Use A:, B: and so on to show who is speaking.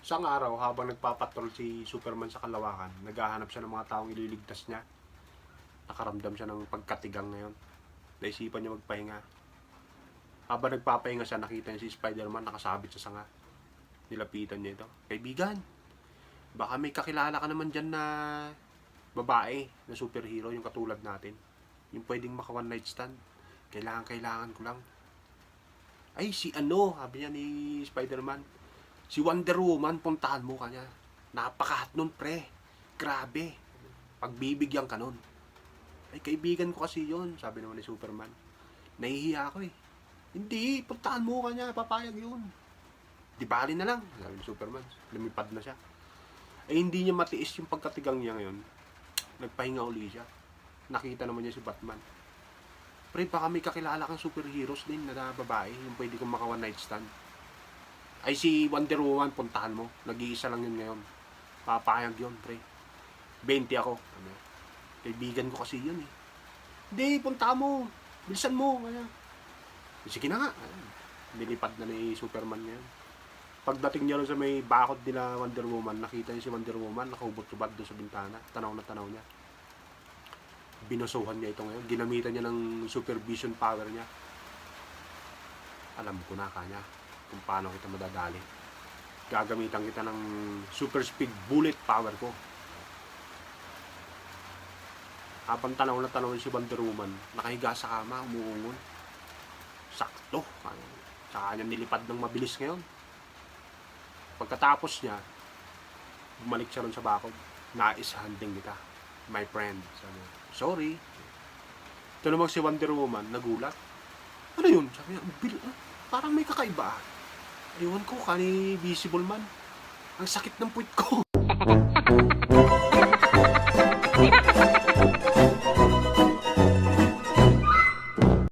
A: Isang araw, habang nagpapatrol si Superman sa kalawakan, naghahanap siya ng mga taong ililigtas niya. Nakaramdam siya ng pagkatigang ngayon. Naisipan niya magpahinga. Habang nagpapahinga siya, nakita niya si Spider-Man nakasabit sa sanga. Nilapitan niya ito. Kaibigan, baka may kakilala ka naman dyan na babae na superhero, yung katulad natin. Yung pwedeng maka one night stand. Kailangan ko lang. Ay, si ano, sabi niya ni Spider-Man. Si Wonder Woman, puntahan mo kanya. Napakahat nun, pre. Grabe. Pagbibigyan ka nun. Ay, kaibigan ko kasi yon, sabi naman ni Superman. Nahihiya ako eh. Hindi, puntahan mo kanya, papayag yun. Di bali na lang, sabi ni Superman. Lumipad na siya. Ay, hindi niya matiis yung pagkatigang niya ngayon. Nagpahinga uli siya. Nakita naman niya si Batman. Pre, baka may kakilala kang superheroes din na babae, yung pwede kong maka one night stand. Ay, si Wonder Woman, puntahan mo. Nag-iisa lang yun ngayon. Papayag yun, pre. 20 ako. Ano? Kaibigan ko kasi yun eh. Hindi, punta mo. Bilisan mo. Kaya. Sige na nga. Nilipad na ni Superman ngayon. Pagdating niya sa may bakod nila Wonder Woman, nakita niya si Wonder Woman, nakaubot-ubad doon sa bintana. Tanaw na tanaw niya. Binusuhan niya ito ngayon. Ginamitan niya ng supervision power niya. Alam ko na kanya kung paano kita madadali. Gagamitan kita ng super speed bullet power ko. Habang tanaw na tanaw si Wonder Woman, nakahiga sa kama, umuungon. Sakto. Saka niya nilipad ng mabilis ngayon. Pagkatapos niya, bumalik siya ron sa bakod. Nais handing kita, my friend. Sabi, sorry. Ito namang si Wonder Woman, nagulat. Ano yun? Sabi niya, parang may kakaiba. Ewan ko, kani visible man. Ang sakit ng puwit ko.